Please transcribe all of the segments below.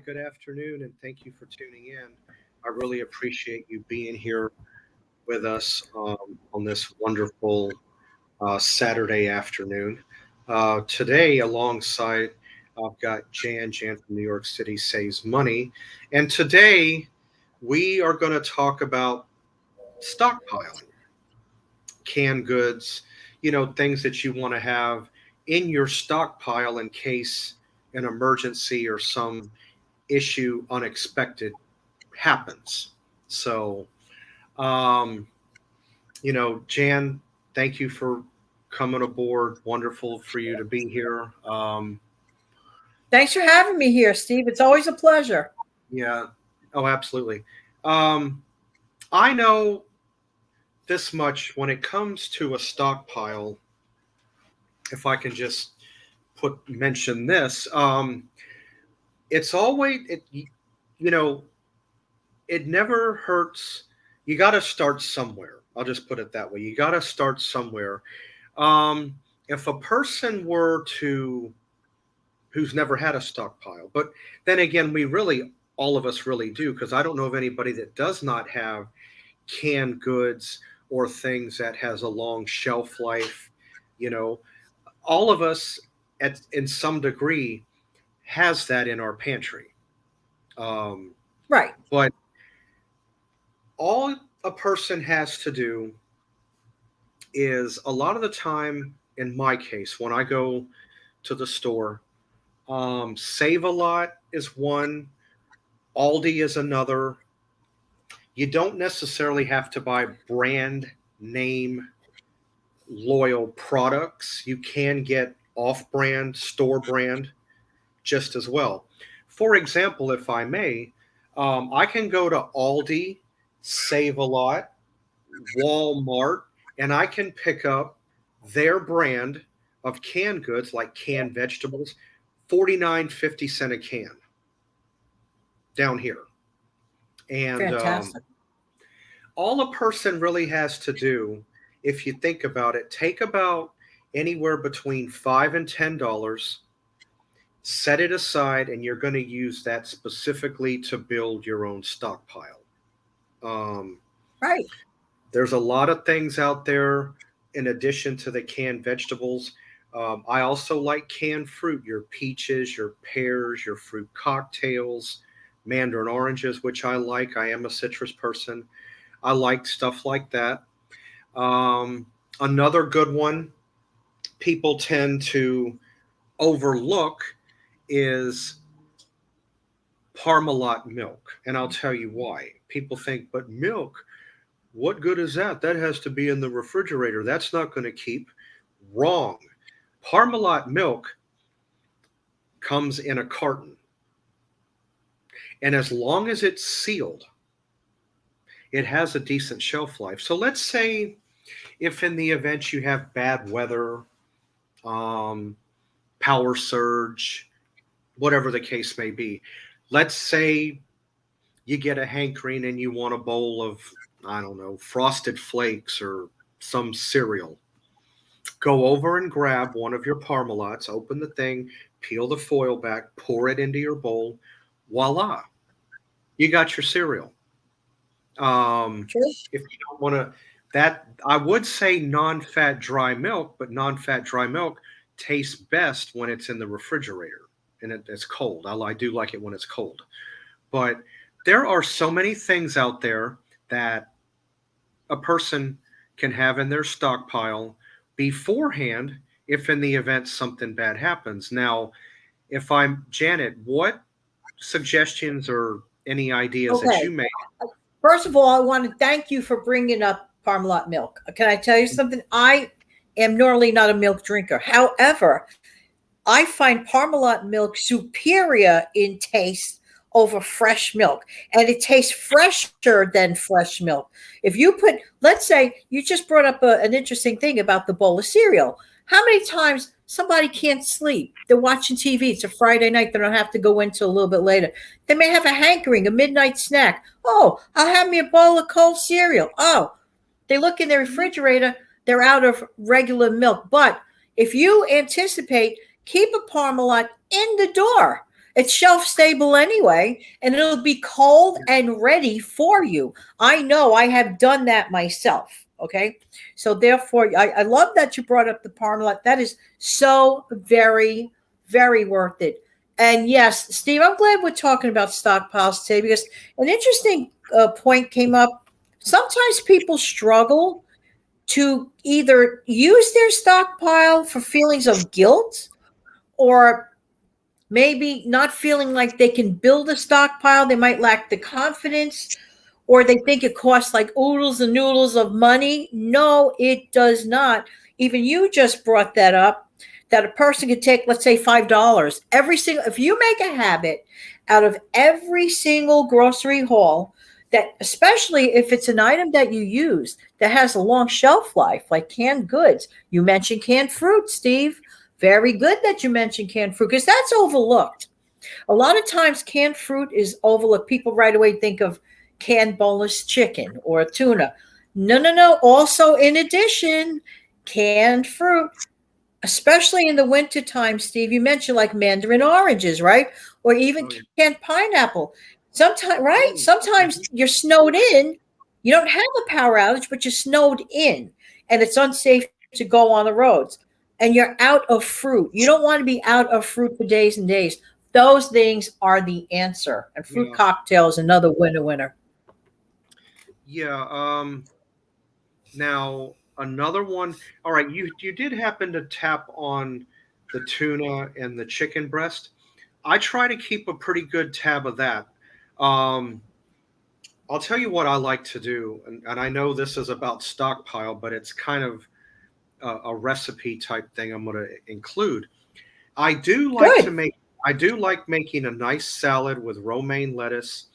good afternoon, and thank you for tuning in. I really appreciate you being here with us on this wonderful Saturday afternoon. Today, alongside, I've got Jan. Jan from New York City Saves Money. And today, we are going to talk about stockpiling, canned goods, things that you want to have in your stockpile in case an emergency or some issue unexpected happens. So, um, Jan, thank you for coming aboard. Wonderful for you to be here. Thanks for having me here, Steve. It's always a pleasure. Yeah. Oh, absolutely. Um, I know this much when it comes to a stockpile. If I can just mention this, it's always you know it never hurts. You got to start somewhere. I'll just put it that way. You got to start somewhere. Um, if a person were to who's never had a stockpile, but then again, all of us really do, because I don't know of anybody that does not have canned goods or things that has a long shelf life. You know, all of us in some degree has that in our pantry. Um, Right. but all a person has to do is a lot of the time, in my case, when I go to the store, Save a Lot is one, Aldi is another. You don't necessarily have to buy brand name loyal products. You can get off brand, store brand just as well. For example, if I may, I can go to Aldi, Save a Lot, Walmart, and I can pick up their brand of canned goods like canned vegetables, 49.50 a can down here. And Fantastic. all a person really has to do, if you think about it, take about anywhere between $5 and $10, set it aside, and you're going to use that specifically to build your own stockpile. Um, Right. there's a lot of things out there in addition to the canned vegetables. I also like canned fruit, your peaches, your pears, your fruit cocktails, mandarin oranges, which I like. I am a citrus person. I like stuff like that. Um, Another good one people tend to overlook is Parmalat milk. And I'll tell you why. People think, but milk, what good is that? That has to be in the refrigerator. That's not going to keep. Wrong. Parmalat milk comes in a carton. And as long as it's sealed, it has a decent shelf life. So let's say if in the event you have bad weather, um, power surge, whatever the case may be, let's say you get a hankering and you want a bowl of, I don't know, frosted flakes or some cereal. Go over and grab one of your Parmalats, open the thing, peel the foil back, pour it into your bowl. Voila, you got your cereal. True. If you don't want to, that I would say non-fat dry milk, but non-fat dry milk tastes best when it's in the refrigerator and it's cold. I do like it when it's cold. But there are so many things out there that a person can have in their stockpile beforehand if in the event something bad happens. Now, if I'm Janet, what suggestions or any ideas that you Okay. make? First of all, I want to thank you for bringing up Parmalat milk. Can I tell you something? I am normally not a milk drinker. However, I find Parmalat milk superior in taste over fresh milk, and it tastes fresher than fresh milk. If you put, let's say, you just brought up an interesting thing about the bowl of cereal. How many times somebody can't sleep? They're watching TV. It's a Friday night. They don't have to go into a little bit later. They may have a hankering, a midnight snack. Oh, I'll have me a bowl of cold cereal. Oh, they look in their refrigerator. They're out of regular milk. But if you anticipate, keep a Parmalat in the door. It's shelf stable anyway, and it'll be cold and ready for you. I know I have done that myself. Okay. So therefore, I love that you brought up the Parmalat. That is so very, very worth it. And yes, Steve, I'm glad we're talking about stockpiles today because an interesting point came up. Sometimes people struggle to either use their stockpile for feelings of guilt or maybe not feeling like they can build a stockpile. They might lack the confidence or they think it costs like oodles and noodles of money. No, it does not. Even you just brought that up that a person could take, let's say, $5 every single, if you make a habit out of every single grocery haul, that especially if it's an item that you use that has a long shelf life, like canned goods. You mentioned canned fruit, Steve. Very good that you mentioned canned fruit because that's overlooked. A lot of times, canned fruit is overlooked. People right away think of canned boneless chicken or tuna. No, no, no. Also, in addition, canned fruit, especially in the wintertime, Steve, you mentioned like mandarin oranges, right? Or even Oh yeah. canned pineapple. Sometimes, right? Oh, Sometimes mhm. you're snowed in. You don't have a power outage, but you're snowed in and it's unsafe to go on the roads and you're out of fruit. You don't want to be out of fruit for days and days. Those things are the answer. And fruit Yeah. cocktail is another winner. Yeah. Now another one. All right, you did happen to tap on the tuna and the chicken breast. I try to keep a pretty good tab of that. Um, I'll tell you what I like to do, and I know this is about stockpile, but it's kind of a recipe type thing I'm going to include. I do like to Good. make. I do like making a nice salad with romaine lettuce,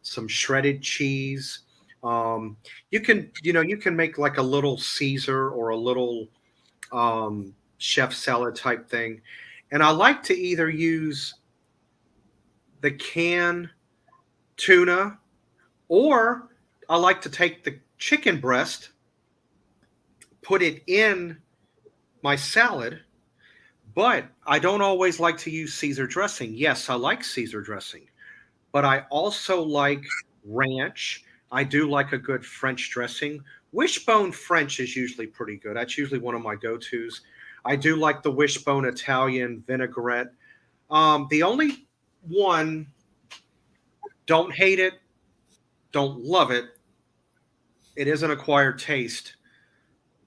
some shredded cheese. You can make like a little Caesar or a little chef salad type thing, and I like to either use the canned tuna or I like to take the chicken breast, put it in my salad, but I don't always like to use Caesar dressing. Yes, I like Caesar dressing, but I also like ranch. I do like a good French dressing. Wishbone French is usually pretty good. That's usually one of my go tos. I do like the wishbone Italian vinaigrette. The only one, don't hate it, don't love it. It is an acquired taste.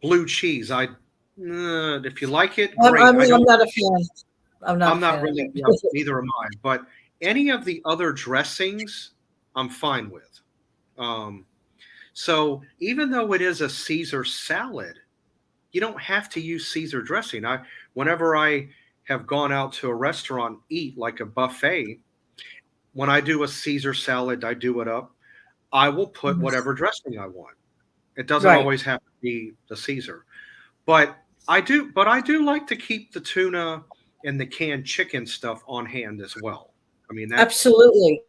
Blue cheese. If you like it, great. I'm not a fan. I'm not a I'm not fan of really. Yeah, it. neither am I. But any of the other dressings, I'm fine with. Um, so even though it is a Caesar salad, you don't have to use Caesar dressing. Whenever I have gone out to a restaurant, eat like a buffet, when I do a Caesar salad, I do it up. I will put Mhm. whatever dressing I want. It doesn't Right. always have to be the Caesar. But I do like to keep the tuna and the canned chicken stuff on hand as well. I mean that's Absolutely.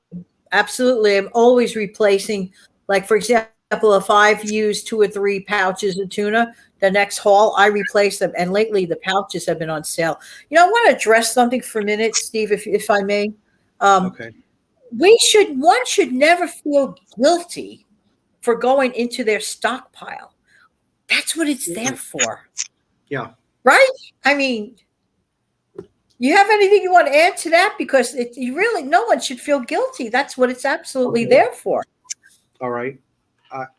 Absolutely. I'm always replacing, like, for example, if I've used two or three pouches of tuna, the next haul, I replace them. And lately, the pouches have been on sale. I want to address something for a minute, Steve, if I may. Um, okay. one should never feel guilty for going into their stockpile. That's what it's there Mm, for, yeah. right? I mean, you have anything you want to add to that? Because you really, no one should feel guilty. That's what it's absolutely Okay. there for. All right.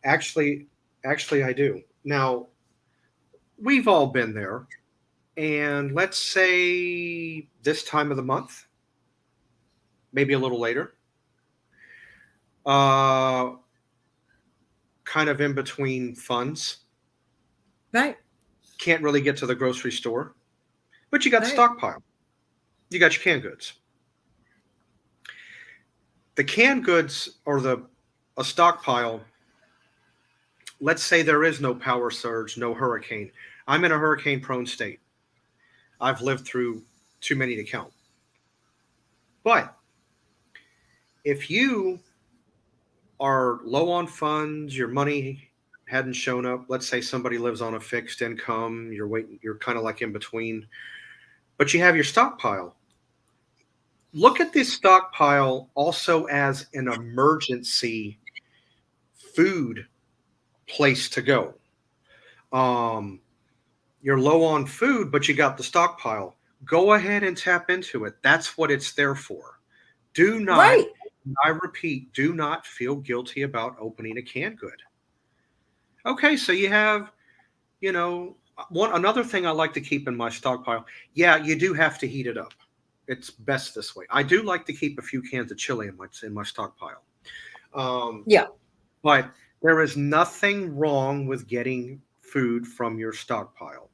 Actually, I do. Now we've all been there, and let's say this time of the month, maybe a little later, uh, kind of in between funds, Right, can't really get to the grocery store, but you got right. stockpile. You got your canned goods. The canned goods or the a stockpile. Let's say there is no power surge, no hurricane. I'm in a hurricane prone state. I've lived through too many to count. But if you are low on funds, your money hadn't shown up, let's say somebody lives on a fixed income, you're kind of like in between, but you have your stockpile. Look at this stockpile also as an emergency food place to go. Um, you're low on food, but you got the stockpile. Go ahead and tap into it. That's what it's there for. Do not, Right. I repeat, do not feel guilty about opening a canned good. Okay, so you have, you know, one another thing I like to keep in my stockpile. Yeah, you do have to heat it up. It's best this way. I do like to keep a few cans of chili in my stockpile. Um, Yeah. but there is nothing wrong with getting food from your stockpile.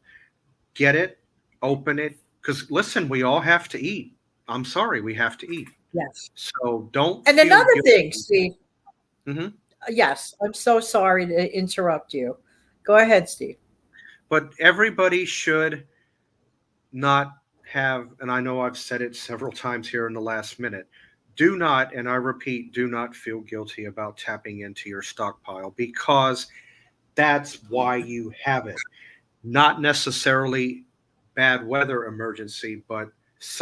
Get it, open it, because listen, we all have to eat. I'm sorry, we have to eat. Yes. So don't And feel another thing, guilty. Steve. Mhm. Yes, I'm so sorry to interrupt you. Go ahead, Steve. But everybody should not have, and I know I've said it several times here in the last minute, do not, and I repeat, do not feel guilty about tapping into your stockpile because that's why you have it. Not necessarily bad weather emergency, but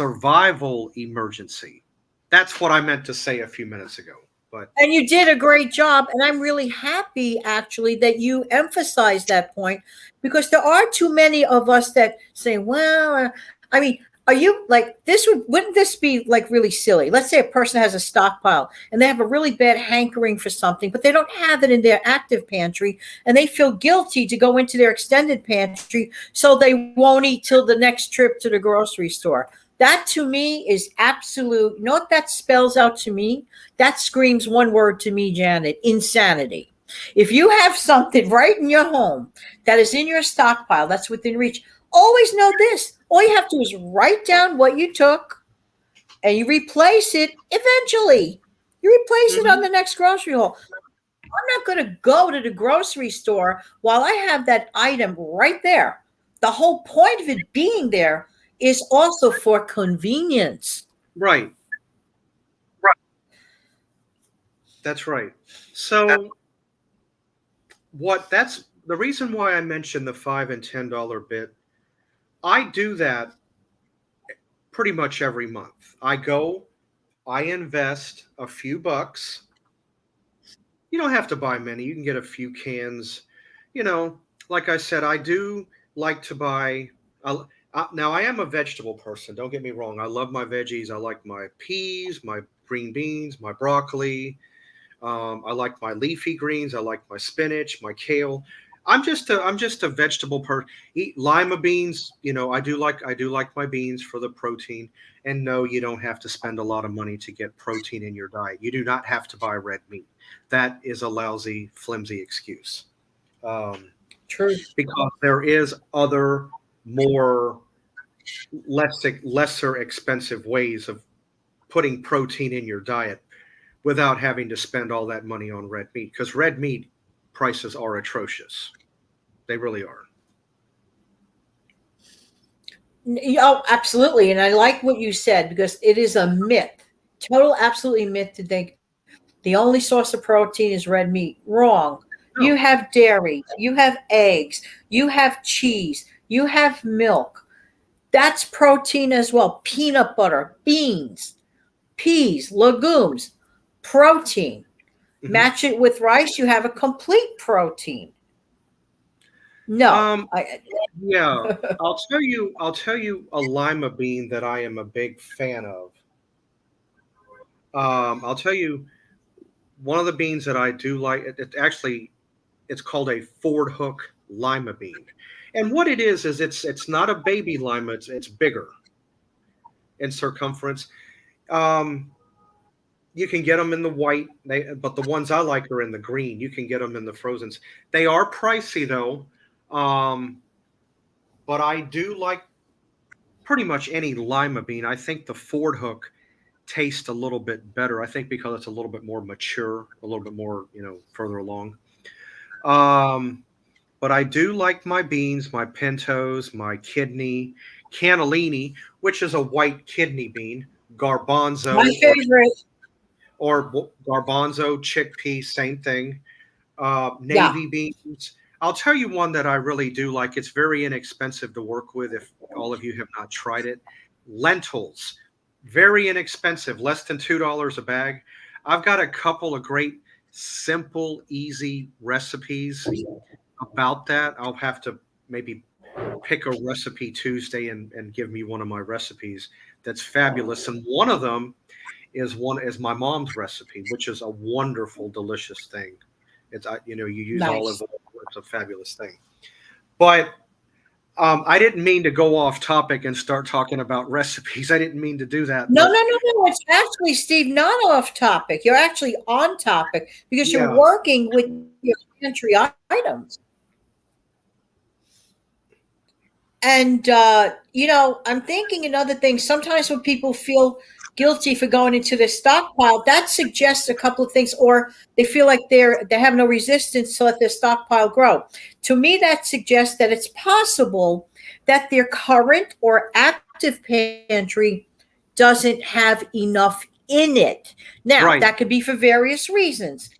survival emergency. That's what I meant to say a few minutes ago. But And you did a great job. And I'm really happy, actually, that you emphasized that point because there are too many of us that say, well, I mean, are you like this? Wouldn't this be like really silly? Let's say a person has a stockpile and they have a really bad hankering for something, but they don't have it in their active pantry and they feel guilty to go into their extended pantry. So they won't eat till the next trip to the grocery store. That to me is absolute. You know what that spells out to me? That screams one word to me, Janet: insanity. If you have something right in your home that is in your stockpile that's within reach, always know this. All you have to do is write down what you took and you replace it eventually. You replace it on mhm, the next grocery haul. I'm not going to go to the grocery store while I have that item right there. The whole point of it being there is also for convenience. right, that's right. So what that's the reason why I mentioned the $5 and $10 bit. I do that pretty much every month. I invest a few bucks. You don't have to buy many. You can get a few cans. You know, like I said, I do like to buy. I, now, I am a vegetable person. Don't get me wrong. I love my veggies. I like my peas, my green beans, my broccoli. I like my leafy greens. I like my spinach, my kale. I'm just a vegetable person. Eat lima beans. You know, I do like my beans for the protein. And no, you don't have to spend a lot of money to get protein in your diet. You do not have to buy red meat. That is a lousy, flimsy excuse. Um, True. because there is other more lesser expensive ways of putting protein in your diet without having to spend all that money on red meat because red meat prices are atrocious. They really are. Oh, absolutely. And I like what you said because it is a myth, total, absolutely myth to think the only source of protein is red meat. Wrong. You No. have dairy, you have eggs, you have cheese, you have milk. That's protein as well. Peanut butter, beans, peas, legumes, protein. Hmm. Match it with rice, you have a complete protein. No, Um, yeah, I'll tell you a lima bean that I am a big fan of. I'll tell you one of the beans that I do like. It actually it's called a Ford Hook lima bean, and what it is it's not a baby lima. It's bigger in circumference. Um, you can get them in the white, but the ones I like are in the green. You can get them in the frozens. They are pricey though, um, but I do like pretty much any lima bean. I think the Ford Hook tastes a little bit better. I think because it's a little bit more mature, a little bit more further along. Um, but I do like my beans, my pintos, my kidney, cannellini, which is a white kidney bean, my garbanzo favorite. or garbanzo chickpea, same thing. Yeah. Navy beans. I'll tell you one that I really do like. It's very inexpensive to work with if all of you have not tried it. Lentils. very inexpensive, less than $2 a bag. I've got a couple of great, simple, easy recipes about that. I'll have to maybe pick a recipe Tuesday and give me one of my recipes that's fabulous. And one of them is my mom's recipe, which is a wonderful, delicious thing. You use olive Nice. oil. It's a fabulous thing. But I didn't mean to go off topic and start talking about recipes. I didn't mean to do that. No, no, But no, no. It's actually, Steve, not off topic. You're actually on topic because you're yeah, working with your pantry items. And, I'm thinking another thing. Sometimes when people feel guilty for going into their stockpile, that suggests a couple of things, or they feel like they have no resistance to let their stockpile grow. To me, that suggests that it's possible that their current or active pantry doesn't have enough in it. Now, right. that could be for various reasons.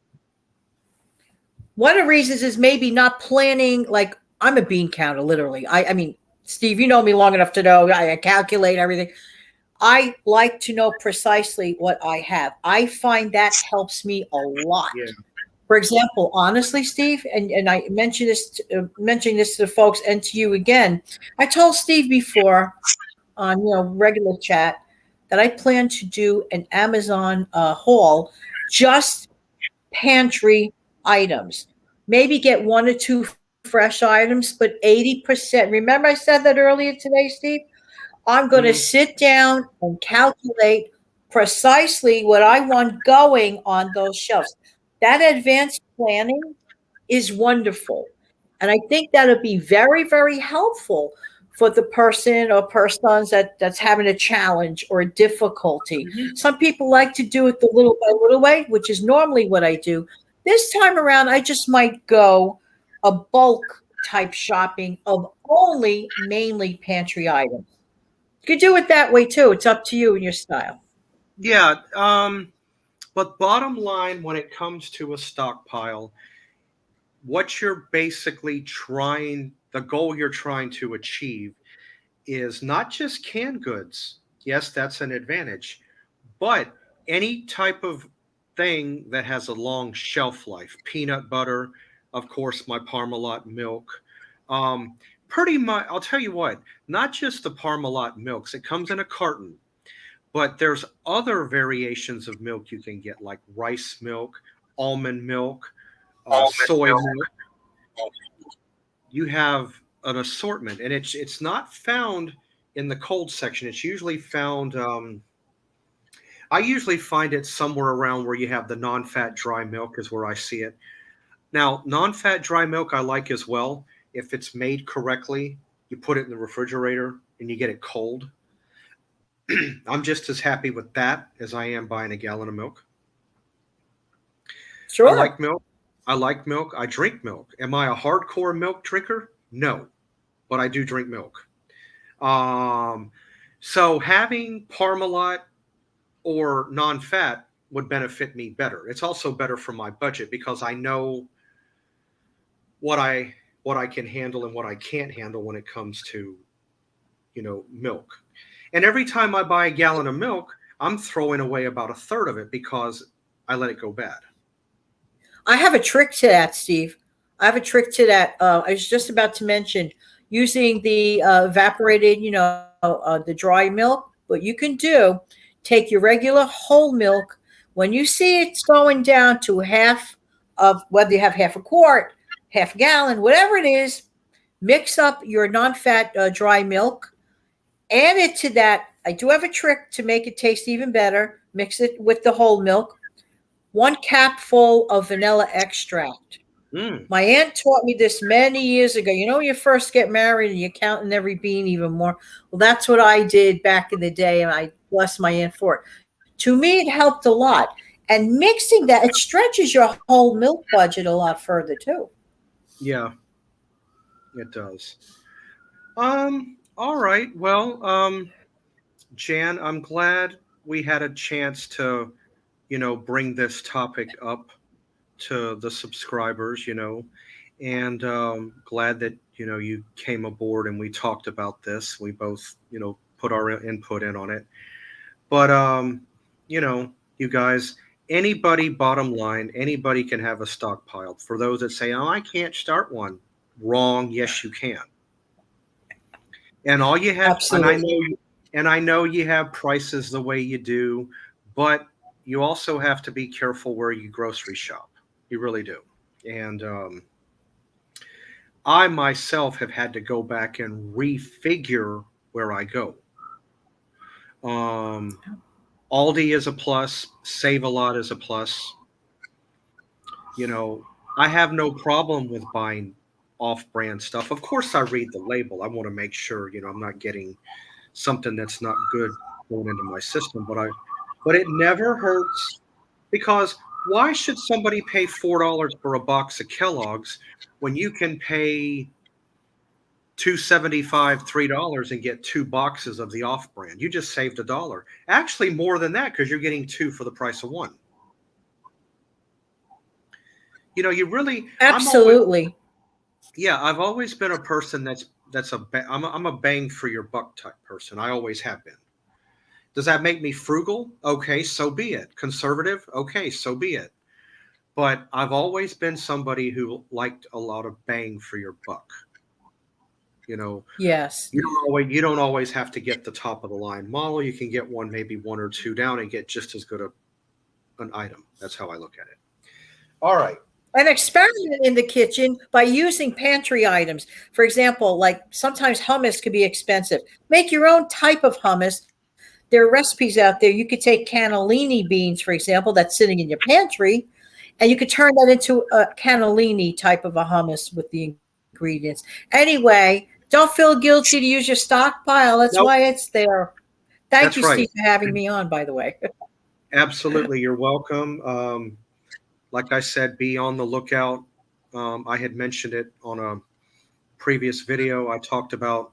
One of the reasons is maybe not planning. Like, I'm a bean counter, literally. I mean, Steve, you know me long enough to know I calculate everything. I like to know precisely what I have. I find that helps me a lot. Yeah. For example, honestly, Steve, and I mentioned mentioning this to the folks and to you again. I told Steve before on regular chat that I plan to do an Amazon haul, just pantry items. Maybe get one or two fresh items, but 80%. Remember, I said that earlier today, Steve? I'm going to Hmm. sit down and calculate precisely what I want going on those shelves. That advanced planning is wonderful. And I think that'll be very, very helpful for the person or persons that's having a challenge or a difficulty. Hmm. Some people like to do it the little by little way, which is normally what I do. This time around, I just might go a bulk type shopping of only mainly pantry items. You could do it that way too. It's up to you and your style. Yeah. But bottom line, when it comes to a stockpile, what you're basically the goal you're trying to achieve is not just canned goods. Yes, that's an advantage, but any type of thing that has a long shelf life, peanut butter, of course, my Parmalat milk. Um, Pretty much, I'll tell you what, not just the Parmalat milks, it comes in a carton, but there's other variations of milk you can get, like rice milk, almond milk, soy milk. You have an assortment, and it's not found in the cold section. It's usually found. I usually find it somewhere around where you have the non-fat dry milk is where I see it. Now, non-fat dry milk I like as well. If it's made correctly, you put it in the refrigerator and you get it cold. I'm just as happy with that as I am buying a gallon of milk. I Sure. like milk. I like milk. I drink milk. Am I a hardcore milk drinker? No, but I do drink milk. Um, so having Parmalat or non-fat would benefit me better. It's also better for my budget because I know what I can handle and what I can't handle when it comes to milk. And every time I buy a gallon of milk, I'm throwing away about a third of it because I let it go bad. I have a trick to that, Steve. I have a trick to that. I was just about to mention using the evaporated, the dry milk. What you can do, take your regular whole milk. When you see it's going down to half of, whether you have half a quart, half a gallon, whatever it is, mix up your non-fat dry milk. Add it to that. I do have a trick to make it taste even better. Mix it with the whole milk. One capful of vanilla extract. Mm, My aunt taught me this many years ago. You know, when you first get married and you're counting every bean even more. Well, that's what I did back in the day, and I bless my aunt for it. To me, it helped a lot. And mixing that, it stretches your whole milk budget a lot further too. yeah, it does. All right. Well, Jan, I'm glad we had a chance to, bring this topic up to the subscribers, and glad that, you came aboard and we talked about this. We both, put our input in on it. But you guys, anybody, bottom line, anybody can have a stockpile. For those that say, "Oh, I can't start one," wrong. Yes, you can. And all you have, Absolutely. and I know you have prices the way you do, but you also have to be careful where you grocery shop. You really do. And I myself have had to go back and refigure where I go. Um, Aldi is a plus. Save a Lot is a plus. You know, I have no problem with buying off-brand stuff. Of course, I read the label. I want to make sure I'm not getting something that's not good going into my system. But it never hurts because why should somebody pay $4 for a box of Kellogg's when you can pay 2.75, $3 and get two boxes of the off-brand? You just saved $1. Actually, more than that because you're getting two for the price of one. You really. I'm always. Absolutely. Yeah, I've always been a person I'm a bang for your buck type person. I always have been. Does that make me frugal? Okay, so be it. Conservative? Okay, so be it. But I've always been somebody who liked a lot of bang for your buck. You know, Yes. you don't always have to get the top of the line model. You can get one maybe one or two down and get just as good an item. That's how I look at it. All right. An experiment in the kitchen by using pantry items. For example, like sometimes hummus could be expensive. Make your own type of hummus. There are recipes out there. You could take cannellini beans, for example, that's sitting in your pantry, and you could turn that into a cannellini type of a hummus with the ingredients. Anyway, don't feel guilty to use your stockpile. That's why Nope. it's there. Thank you, That's right. Steve, for having me on, by the way. Absolutely. You're welcome. Like I said, be on the lookout. I had mentioned it on a previous video. I talked about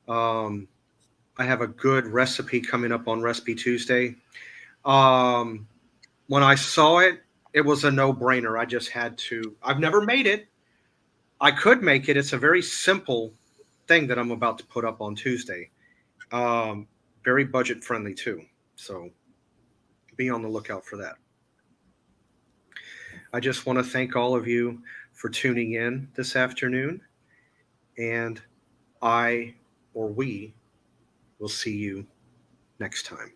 um, I have a good recipe coming up on Recipe Tuesday. Um, when I saw it, it was a no brainer. I just had to. I've never made it. I could make it. It's a very simple thing that I'm about to put up on Tuesday. Um, Very budget friendly too. So be on the lookout for that. I just want to thank all of you for tuning in this afternoon. And I or we will see you next time.